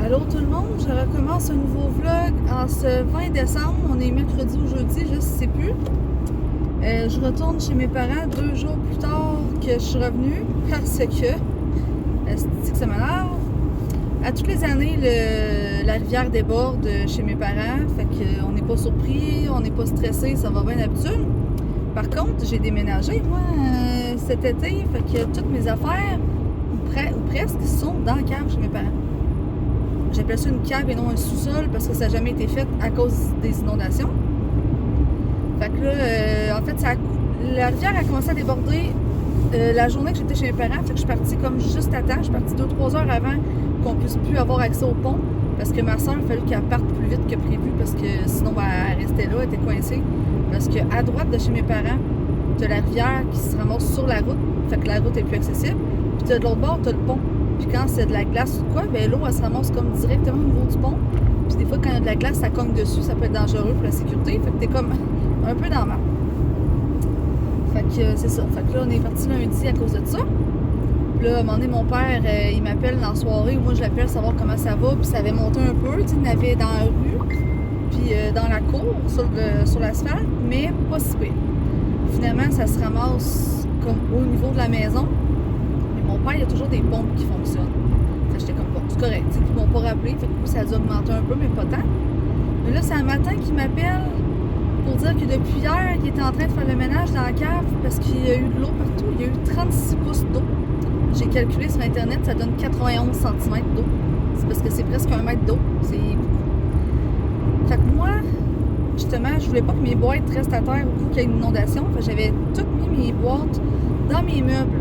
Allô tout le monde, je recommence un nouveau vlog en ce 20 décembre. On est mercredi ou jeudi, je sais plus. Je retourne chez mes parents 2 jours plus tard que je suis revenue parce que c'est que ça m'énerve. À toutes les années, la rivière déborde chez mes parents, fait qu'on n'est pas surpris, on n'est pas stressé, ça va bien d'habitude. Par contre, j'ai déménagé moi cet été, fait que toutes mes affaires, ou presque, sont dans la cave chez mes parents. J'appelle ça une cave et non un sous-sol parce que ça n'a jamais été fait à cause des inondations. Fait que là, en fait, la rivière a commencé à déborder la journée que j'étais chez mes parents. Fait que je suis partie comme juste à temps. Je suis partie 2-3 heures avant qu'on puisse plus avoir accès au pont. Parce que ma soeur, il a fallu qu'elle parte plus vite que prévu parce que sinon, elle restait là, elle était coincée. Parce qu'à droite de chez mes parents, t'as la rivière qui se ramasse sur la route. Fait que la route est plus accessible. Puis de l'autre bord, t'as le pont. Puis quand c'est de la glace ou quoi, ben l'eau, elle se ramasse comme directement au niveau du pont. Puis des fois, quand il y a de la glace, ça cogne dessus, ça peut être dangereux pour la sécurité. Fait que t'es comme un peu dans la merde. Fait que c'est ça. Fait que là, on est parti lundi à cause de ça. Puis là, à un moment donné, mon père, il m'appelle dans la soirée, ou moi je l'appelle savoir comment ça va. Puis ça avait monté un peu, tu sais, il y en avait dans la rue, puis dans la cour, sur l'asphalte, mais pas si pire. Finalement, ça se ramasse comme au niveau de la maison. Mon père, il y a toujours des pompes qui fonctionnent. Fait que j'étais comme, bon, c'est correct. Ils m'ont pas rappelé. Fait que ça a dû augmenter un peu, mais pas tant. Mais là, c'est un matin qu'il m'appelle pour dire que depuis hier, il était en train de faire le ménage dans la cave parce qu'il y a eu de l'eau partout. Il y a eu 36 pouces d'eau. J'ai calculé sur Internet, ça donne 91 cm d'eau. C'est parce que c'est presque 1 mètre d'eau. C'est beaucoup. Fait que moi, justement, je voulais pas que mes boîtes restent à terre au coup qu'il y ait une inondation. Fait que j'avais toutes mis mes boîtes dans mes meubles.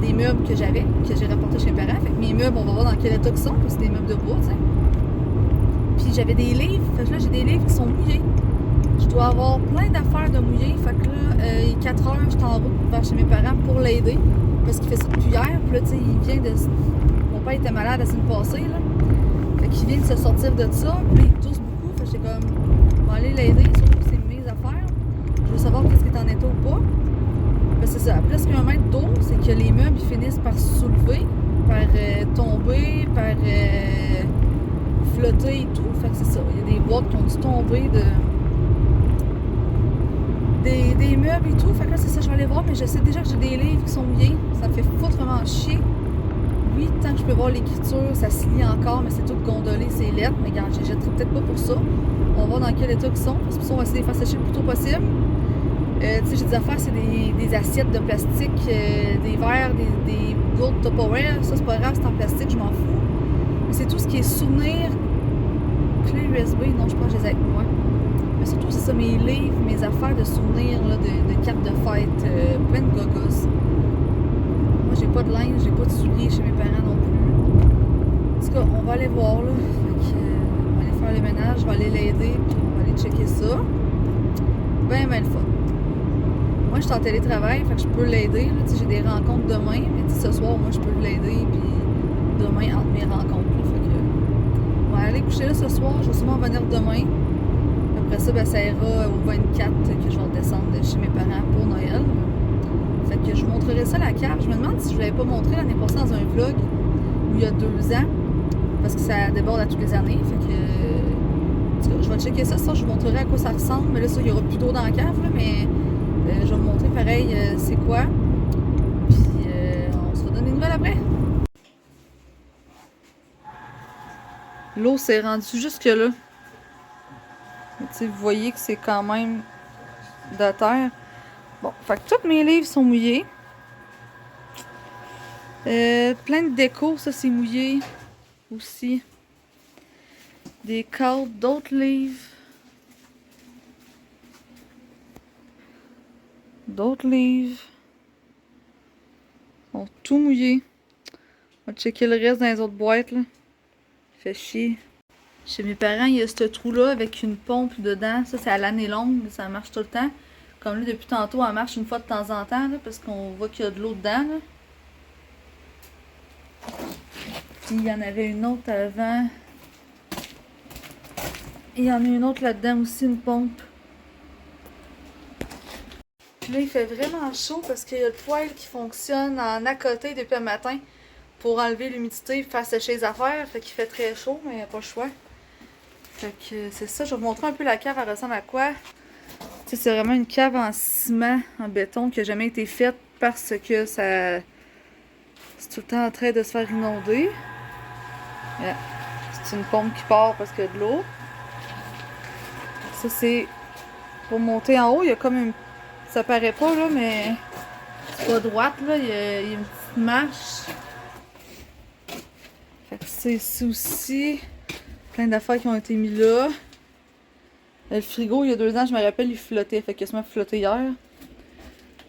Des meubles que j'avais, que j'ai rapportés chez mes parents. Fait que mes meubles, on va voir dans quel état ils sont, parce que c'est des meubles de bois, tu sais. Puis j'avais des livres, fait que là, j'ai des livres qui sont mouillés. Je dois avoir plein d'affaires de mouillés. Fait que là, il est 4 heures, je suis en route vers chez mes parents pour l'aider. Parce qu'il fait ça depuis hier. Puis là, tu sais, il vient de. Mon père était malade la semaine passée, là. Fait qu'il vient de se sortir de ça. Puis il tousse beaucoup. Fait que j'étais comme, on va aller l'aider, surtout que c'est mes affaires. Je veux savoir qu'est-ce qui est en état ou pas. Ben c'est ça, presque 1 mètre d'eau, c'est que les meubles ils finissent par soulever, par tomber, par flotter et tout. Fait que c'est ça, il y a des boîtes qui ont dû tomber des meubles et tout. Fait que là, c'est ça, je vais aller voir, mais je sais déjà que j'ai des livres qui sont mouillés. Ça me fait foutrement chier. Oui, tant que je peux voir l'écriture, ça se lit encore, mais c'est tout gondolé, c'est lettres. Mais regarde, je les jetterai peut-être pas pour ça. On va voir dans quel état ils sont. Parce que ça, on va essayer de les faire sécher le plus tôt possible. Tu sais, j'ai des affaires, c'est des assiettes de plastique, des verres, des gourdes Tupperware. Ça, c'est pas grave, c'est en plastique, je m'en fous. Mais c'est tout ce qui est souvenirs, clé USB, non, je pense que je les ai avec moi. Mais surtout, c'est ça, mes livres, mes affaires de souvenirs, là, de cartes de fête, plein de gogos. Moi, j'ai pas de linge, j'ai pas de souliers chez mes parents non plus. En tout cas, on va aller voir, là. Fait que, on va aller faire le ménage, je vais aller l'aider, puis on va aller checker ça. Ben le fun. Moi, je suis en télétravail, fait que je peux l'aider. J'ai des rencontres demain, mais ce soir, moi, je peux l'aider, puis demain, entre mes rencontres. Là, fait que, on va aller coucher là ce soir, je vais sûrement venir demain. Après ça, ben, ça ira au 24 que je vais redescendre chez mes parents pour Noël. Fait que je vous montrerai ça la cave. Je me demande si je ne l'avais pas montré l'année passée dans un vlog, où il y a 2 ans, parce que ça déborde à toutes les années. Fait que, je vais checker ça, je vous montrerai à quoi ça ressemble. Mais là, ça, il n'y aura plus d'eau dans la cave, là, mais je vais vous montrer pareil c'est quoi. Puis on se redonne des nouvelles après. L'eau s'est rendue jusque là. Vous voyez que c'est quand même de terre. Bon, fait que tous mes livres sont mouillés. Plein de déco, ça c'est mouillé aussi. Des cartes, d'autres livres. D'autres livres. Ils sont tout mouillés. On va checker le reste dans les autres boîtes là. Fait chier. Chez mes parents, il y a ce trou-là avec une pompe dedans. Ça, c'est à l'année longue, mais ça marche tout le temps. Comme là, depuis tantôt, elle marche une fois de temps en temps, là, parce qu'on voit qu'il y a de l'eau dedans. Là. Puis, il y en avait une autre avant. Et il y en a une autre là-dedans aussi, une pompe. Puis là, il fait vraiment chaud parce qu'il y a le poêle qui fonctionne en à côté depuis le matin. pour enlever l'humidité, faire sécher les affaires. Fait qu'il fait très chaud, mais pas le choix. Fait que c'est ça, je vais vous montrer un peu la cave, elle ressemble à quoi. Tu sais, c'est vraiment une cave en ciment, en béton, qui n'a jamais été faite parce que ça... c'est tout le temps en train de se faire inonder. Yeah. C'est une pompe qui part parce qu'il y a de l'eau. Ça, c'est pour monter en haut. Il y a comme une... ça paraît pas, là, mais c'est pas droite, là. Il y a une petite marche. Fait que c'est ici aussi. Plein d'affaires qui ont été mis là. Le frigo, il y a 2 ans, je me rappelle, il flottait. Fait qu'il a flotté hier.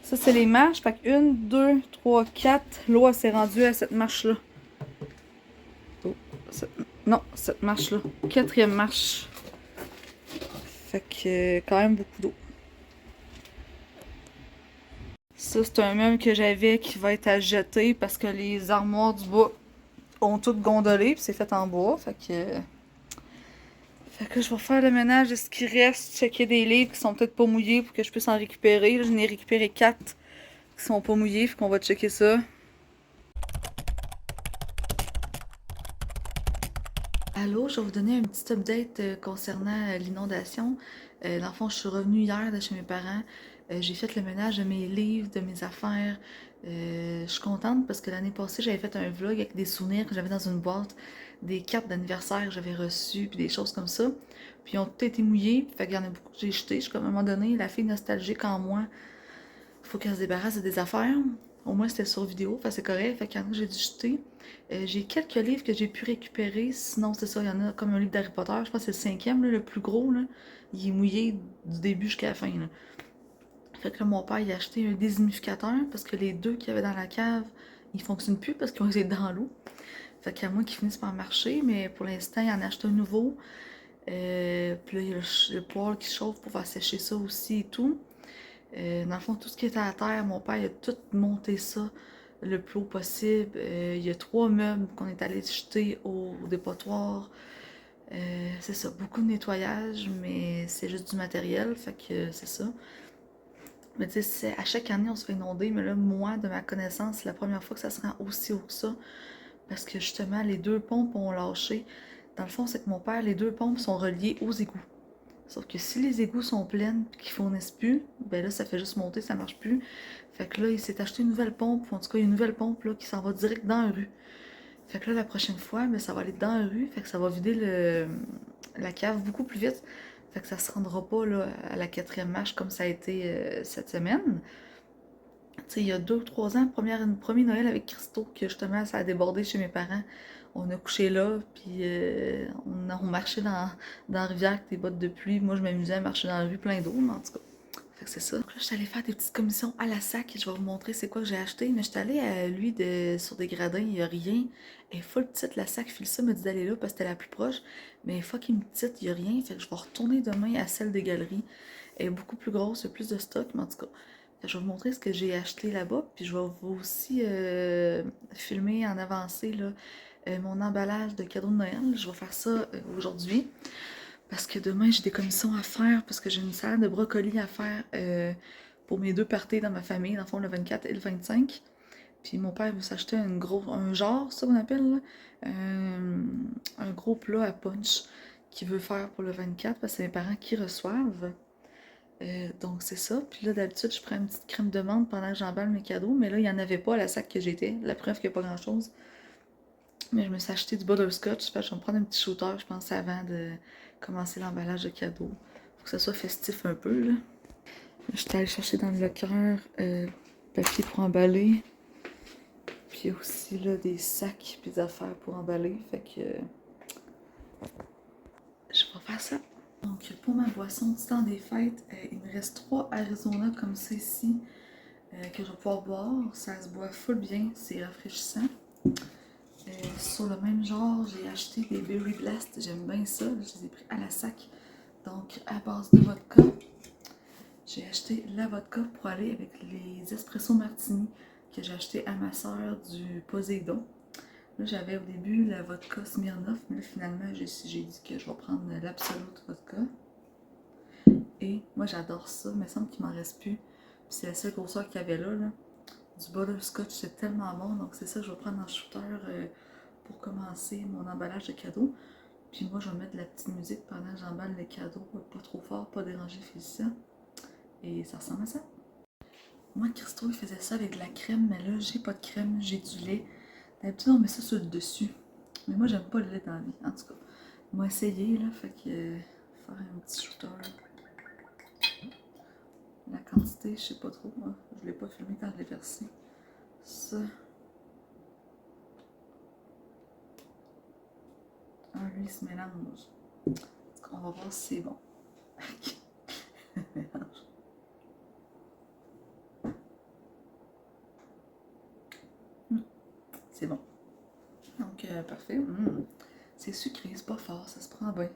Ça, c'est les marches. Fait que 1, 2, 3, 4. L'eau, elle s'est rendue à cette marche-là. Oh, non, cette marche-là. 4e marche. Fait que quand même beaucoup d'eau. Ça, c'est un meuble que j'avais qui va être à jeter parce que les armoires du bas ont toutes gondolé. Puis c'est fait en bois. Fait que je vais faire le ménage de ce qui reste. Checker des livres qui sont peut-être pas mouillés pour que je puisse en récupérer. Là, j'en ai récupéré 4 qui sont pas mouillés. Fait qu'on va checker ça. Allô, je vais vous donner un petit update concernant l'inondation. Dans le fond, je suis revenue hier de chez mes parents. J'ai fait le ménage de mes livres, de mes affaires. Je suis contente parce que l'année passée, j'avais fait un vlog avec des souvenirs que j'avais dans une boîte, des cartes d'anniversaire que j'avais reçues, puis des choses comme ça. Puis ils ont tout été mouillés, fait qu'il y en a beaucoup que j'ai jeté. Je suis comme à un moment donné, la fille nostalgique en moi, faut qu'elle se débarrasse de des affaires. Au moins, c'était sur vidéo, fait c'est correct. Fait qu'il y en a que j'ai dû jeter. J'ai quelques livres que j'ai pu récupérer. Sinon, c'est ça, il y en a comme un livre d'Harry Potter. Je pense que c'est le 5e, là, le plus gros. Là. Il est mouillé du début jusqu'à la fin. Là. Fait que là, mon père, il a acheté un déshumidificateur parce que les 2 qu'il y avait dans la cave, ils fonctionnent plus parce qu'ils ont été dans l'eau. Fait qu'il y a moins qu'ils finissent par marcher, mais pour l'instant, il en a acheté un nouveau. Puis là, il y a le poêle qui chauffe pour faire sécher ça aussi et tout. Dans le fond, tout ce qui était à terre, mon père il a tout monté ça le plus haut possible. Il y a 3 meubles qu'on est allé jeter au dépotoir. C'est ça, beaucoup de nettoyage, mais c'est juste du matériel, fait que c'est ça. Mais tu sais, à chaque année, on se fait inonder, mais là, moi, de ma connaissance, c'est la première fois que ça se rend aussi haut que ça. Parce que justement, les 2 pompes ont lâché. Dans le fond, c'est que mon père, les 2 pompes sont reliées aux égouts. Sauf que si les égouts sont pleines et qu'ils fournissent plus, ben là, ça fait juste monter, ça marche plus. Fait que là, il s'est acheté une nouvelle pompe, ou en tout cas, une nouvelle pompe là, qui s'en va direct dans la rue. Fait que là, la prochaine fois, ben, ça va aller dans la rue, fait que ça va vider la cave beaucoup plus vite. Fait que ça se rendra pas là, à la 4e marche comme ça a été cette semaine. Tu sais, il y a 2 ou 3 ans, premier Noël avec Christo, que justement, ça a débordé chez mes parents. On a couché là, puis on marchait dans la rivière avec des bottes de pluie. Moi, je m'amusais à marcher dans la rue plein d'eau, mais en tout cas. Fait que c'est ça. Donc là, je suis allée faire des petites commissions à la sac et je vais vous montrer c'est quoi que j'ai acheté. Mais je suis allée à lui sur des gradins, il n'y a rien. Elle est full petite, la sac. Philissa me dit d'aller là parce que c'était la plus proche. Mais elle est fucking petite, il n'y a rien. Fait que je vais retourner demain à celle des galeries. Elle est beaucoup plus grosse, il y a plus de stock, mais en tout cas. Je vais vous montrer ce que j'ai acheté là-bas, puis je vais vous aussi filmer en avancée là, mon emballage de cadeaux de Noël. Je vais faire ça aujourd'hui, parce que demain j'ai des commissions à faire, parce que j'ai une salade de brocoli à faire pour mes 2 parties dans ma famille, dans le fond le 24 et le 25. Puis mon père veut s'acheter un genre, ça qu'on appelle, là, un gros plat à punch qu'il veut faire pour le 24, parce que c'est mes parents qui reçoivent. Donc c'est ça. Puis là, d'habitude, je prends une petite crème de menthe pendant que j'emballe mes cadeaux. Mais là, il n'y en avait pas à la sac que j'étais. La preuve qu'il n'y a pas grand-chose. Mais je me suis acheté du butterscotch. Fait que je vais me prendre un petit shooter, je pense, avant de commencer l'emballage de cadeaux. Faut que ça soit festif un peu, là. J'étais allée chercher dans le locker papier pour emballer. Puis aussi, là, des sacs puis des affaires pour emballer. Fait que... je vais faire ça. Donc, pour ma boisson du temps des fêtes, il me reste 3 Arizona comme ça ici que je vais pouvoir boire. Ça se boit full bien, c'est rafraîchissant. Sur le même genre, j'ai acheté des Berry Blast, j'aime bien ça. Je les ai pris à la sac, donc à base de vodka. J'ai acheté la vodka pour aller avec les espresso martini que j'ai acheté à ma soeur du Poséidon. Là, j'avais au début la vodka Smirnoff, mais là, finalement, j'ai dit que je vais prendre l'Absolute vodka. Et moi, j'adore ça, il me semble qu'il m'en reste plus. Puis c'est la seule grosseur qu'il y avait là. du butterscotch, c'est tellement bon. Donc c'est ça, je vais prendre en shooter pour commencer mon emballage de cadeaux. Puis moi, je vais mettre de la petite musique pendant que j'emballe les cadeaux. Pas trop fort, pas déranger Félicia. Et ça ressemble à ça. Moi, Christo, il faisait ça avec de la crème, mais là, j'ai pas de crème, j'ai du lait. D'habitude, on met ça sur le dessus. Mais moi, j'aime pas le lait dans la vie. En tout cas, on va essayer, là. Fait que faire un petit shooter. La quantité, je sais pas trop. Moi. Je l'ai pas filmé quand je l'ai versé. Ça. Ah, lui, il se mélange. On va voir si c'est bon. Mélange. C'est bon. Donc, parfait. C'est sucré, c'est pas fort, ça se prend bien.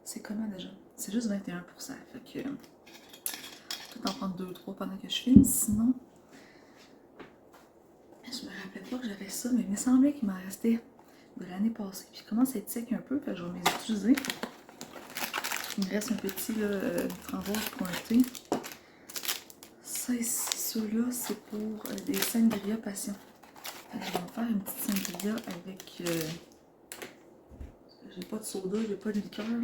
C'est comment déjà? C'est juste 21%. Fait que peut-être en prendre 2 ou 3 pendant que je filme. Sinon, je me rappelais pas que j'avais ça, mais il me semblait qu'il m'en restait de l'année passée. Puis il commence à être sec un peu, fait que je vais les utiliser. Il me reste un petit framboise pointé. Ça ici, ceux-là, c'est pour des sangria passion. Fait que je vais me faire une petite sangria avec. J'ai pas de soda, j'ai pas de liqueur, là,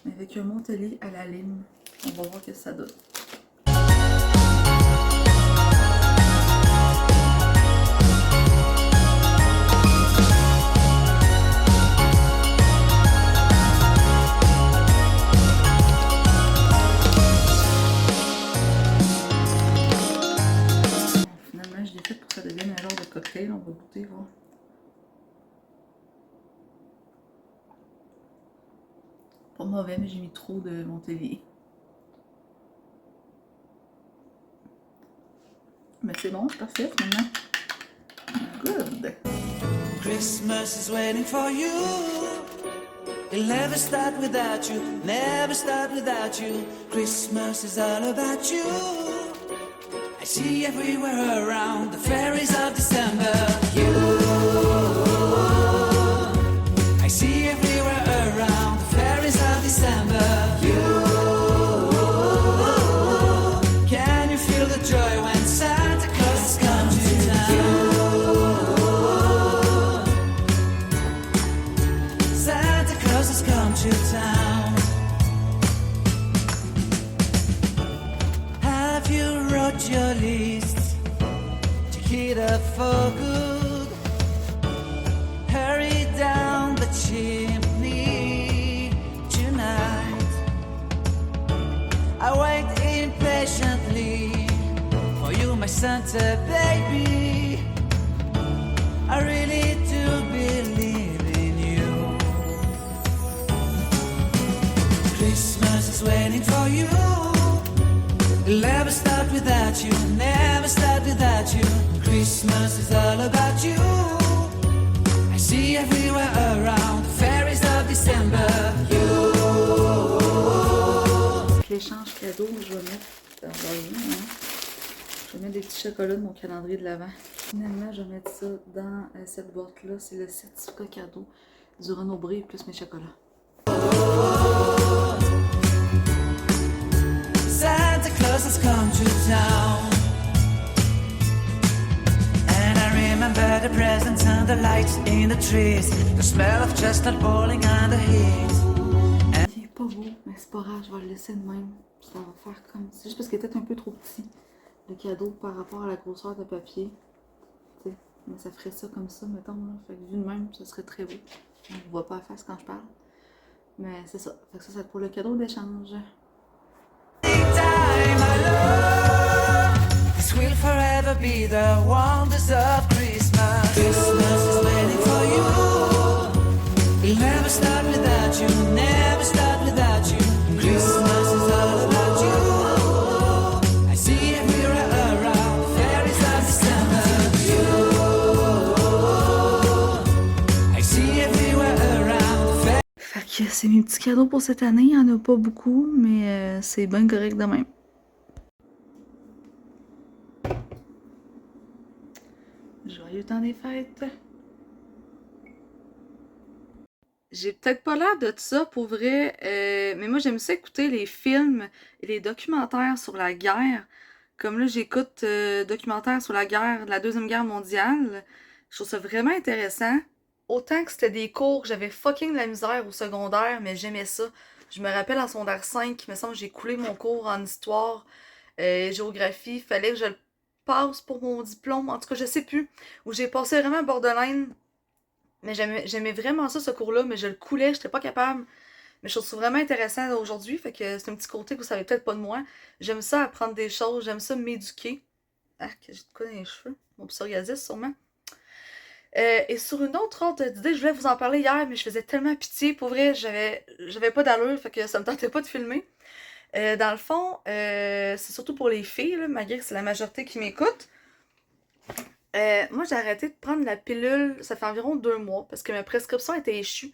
mais avec un Montelier à la lime. On va voir ce que ça donne. Finalement, je l'ai fait pour que ça devienne un genre de cocktail. On va goûter, voir. Pas mauvais, mais j'ai mis trop de Montelier. Mais c'est bon, c'est parfait finalement. Good. Christmas is waiting for you. It'll never start without you, never start without you. Christmas is all about you. I see everywhere around the fairies of December. You, I see everywhere around the fairies of December. You, can you feel the joy when Santa Claus comes to town? Santa Claus has come to town. Have you wrote your list to get up for good? Hurry down the chimney tonight. I wait impatiently for you, my Santa baby. I really do believe in you. Christmas is waiting for you. It'll never start without you, never start without you. Christmas is all about you. I see everywhere around the fairies of December. You. L'échange cadeau, je vais mettre je vais mettre des petits chocolats de mon calendrier de l'Avent. Finalement, je vais mettre ça dans cette boîte-là. C'est le certificat cadeau du Renaud Bré plus mes chocolats. Santa Claus has come to town. And I remember the presents and the lights in the trees, the smell of chestnut boiling on the heat. Il est pas beau, mais c'est pas grave, je vais le laisser de même. Ça va faire comme. C'est juste parce qu'il est peut-être un peu trop petit, le cadeau, par rapport à la grosseur de papier. T'sais, mais ça ferait ça comme ça, mettons. Là. Fait que vu de même, ça serait très beau. On ne voit pas la face quand je parle. Mais c'est ça. Fait que ça, c'est pour le cadeau d'échange. This will forever be the wonders of Christmas. Christmas is waiting for you. It'll never start without you, never start without you. Christmas is all about you. I see everywhere around the fairies of December. You, I see everywhere around the fairies. Fait que c'est mes petits cadeaux pour cette année. Il n'y en a pas beaucoup, mais c'est bien correct de même. Joyeux temps des fêtes! J'ai peut-être pas l'air de ça pour vrai, mais moi j'aime ça écouter les films et les documentaires sur la guerre Comme là, j'écoute documentaire sur la guerre, la Deuxième Guerre mondiale. Je trouve ça vraiment intéressant. Autant que c'était des cours que j'avais fucking de la misère au secondaire, mais j'aimais ça. Je me rappelle en secondaire 5, il me semble que j'ai coulé mon cours en histoire, géographie. Fallait que je le passe pour mon diplôme. En tout cas, je sais plus. Où j'ai passé vraiment borderline. Mais j'aimais vraiment ça, ce cours-là, mais je le coulais, j'étais pas capable. Mais je trouve ça vraiment intéressant aujourd'hui, fait que c'est un petit côté que vous savez peut-être pas de moi. J'aime ça apprendre des choses, j'aime ça m'éduquer. Ah, que j'ai de quoi dans les cheveux? Mon psoriasis, sûrement. Et sur une autre ordre d'idée, je voulais vous en parler hier, mais je faisais tellement pitié. Pour vrai, j'avais pas d'allure, fait que ça me tentait pas de filmer. Dans le fond, c'est surtout pour les filles, là, malgré que c'est la majorité qui m'écoute. Moi, j'ai arrêté de prendre la pilule, ça fait environ 2 mois, parce que ma prescription était échue.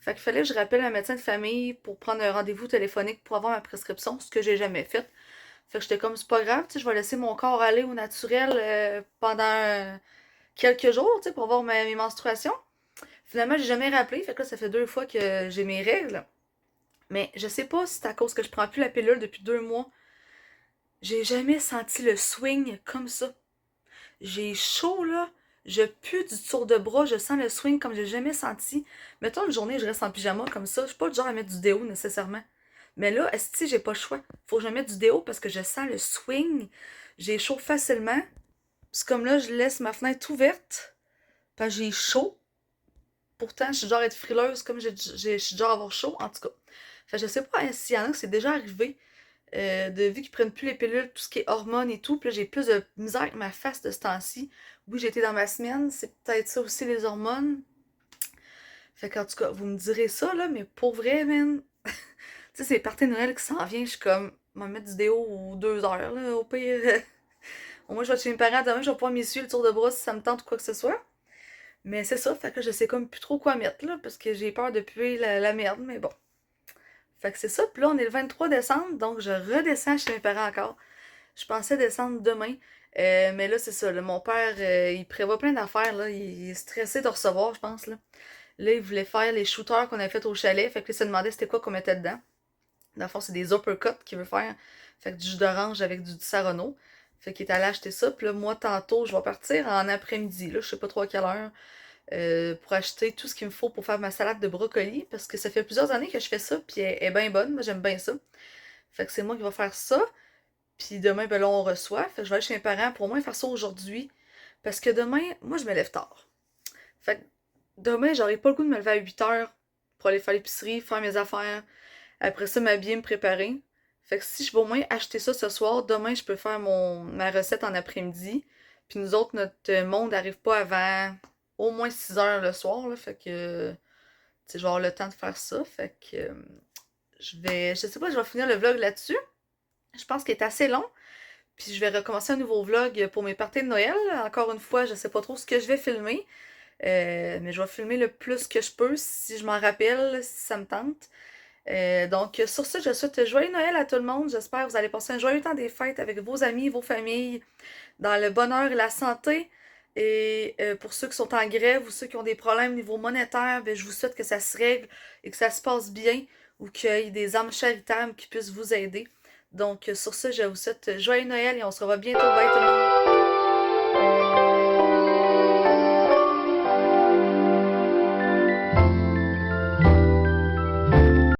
Fait qu'il fallait que je rappelle un médecin de famille pour prendre un rendez-vous téléphonique pour avoir ma prescription, ce que j'ai jamais fait. Fait que j'étais comme, c'est pas grave, tu sais, je vais laisser mon corps aller au naturel pendant quelques jours, tu sais, pour voir mes menstruations. Finalement, j'ai jamais rappelé, fait que là, ça fait 2 fois que j'ai mes règles. Mais je sais pas si c'est à cause que je prends plus la pilule depuis 2 mois. J'ai jamais senti le swing comme ça. J'ai chaud, là. Je pue du tour de bras, je sens le swing comme j'ai jamais senti. Mettons une journée, je reste en pyjama comme ça. Je suis pas du genre à mettre du déo nécessairement. Mais là, est-ce que j'ai pas le choix? Faut que je mette du déo parce que je sens le swing. J'ai chaud facilement. C'est comme là, je laisse ma fenêtre ouverte. Parce que j'ai chaud. Pourtant, je suis genre à être frileuse comme je suis genre à avoir chaud, en tout cas. Fait que je sais pas hein, s'il y en a que c'est déjà arrivé. Vu qu'ils prennent plus les pilules, tout ce qui est hormones et tout, puis là j'ai plus de misère avec ma face de ce temps-ci. Oui, j'ai été dans ma semaine, c'est peut-être ça aussi les hormones. Fait qu'en tout cas, vous me direz ça, là, mais pour vrai, man, tu sais, c'est party de Noël qui s'en vient, je suis comme, m'en mettre du déo ou 2 heures, là, au pire. Au moins, je vais chez mes parents demain, je vais pouvoir m'essuyer le tour de bras si ça me tente ou quoi que ce soit. Mais c'est ça, fait que je sais comme plus trop quoi mettre, là, parce que j'ai peur de puer la merde, mais bon. Fait que c'est ça, puis là, on est le 23 décembre, donc je redescends chez mes parents encore. Je pensais descendre demain, mais là, c'est ça, là, mon père, il prévoit plein d'affaires, là, il est stressé de recevoir, je pense, là. Là, il voulait faire les shooters qu'on avait fait au chalet, fait que là, il se demandait c'était quoi qu'on mettait dedans. Dans le fond, c'est des uppercuts qu'il veut faire, fait que du jus d'orange avec du Sarano. Fait qu'il est allé acheter ça, puis là, moi, tantôt, je vais partir en après-midi, là, je sais pas trop à quelle heure, pour acheter tout ce qu'il me faut pour faire ma salade de brocoli, parce que ça fait plusieurs années que je fais ça, puis elle est bien bonne, moi j'aime bien ça. Fait que c'est moi qui vais faire ça, puis demain, ben là, on reçoit, fait que je vais aller chez mes parents pour au moins faire ça aujourd'hui, parce que demain, moi je me lève tard. Fait que demain, j'aurai pas le goût de me lever à 8 heures pour aller faire l'épicerie, faire mes affaires, après ça, m'habiller, me préparer. Fait que si je vais au moins acheter ça ce soir, demain, je peux faire ma recette en après-midi, puis nous autres, notre monde n'arrive pas avant au moins 6 heures le soir, là, fait que, tu sais, je vais avoir le temps de faire ça, fait que, je sais pas, je vais finir le vlog là-dessus. Je pense qu'il est assez long, puis je vais recommencer un nouveau vlog pour mes parties de Noël. Encore une fois, je sais pas trop ce que je vais filmer, mais je vais filmer le plus que je peux, si je m'en rappelle, si ça me tente. Donc, sur ce, je souhaite joyeux Noël à tout le monde. J'espère que vous allez passer un joyeux temps des fêtes avec vos amis, vos familles, dans le bonheur et la santé. Et pour ceux qui sont en grève ou ceux qui ont des problèmes au niveau monétaire, ben, je vous souhaite que ça se règle et que ça se passe bien ou qu'il y ait des âmes charitables qui puissent vous aider. Donc, sur ce, je vous souhaite joyeux Noël et on se revoit bientôt. Bye tout le monde!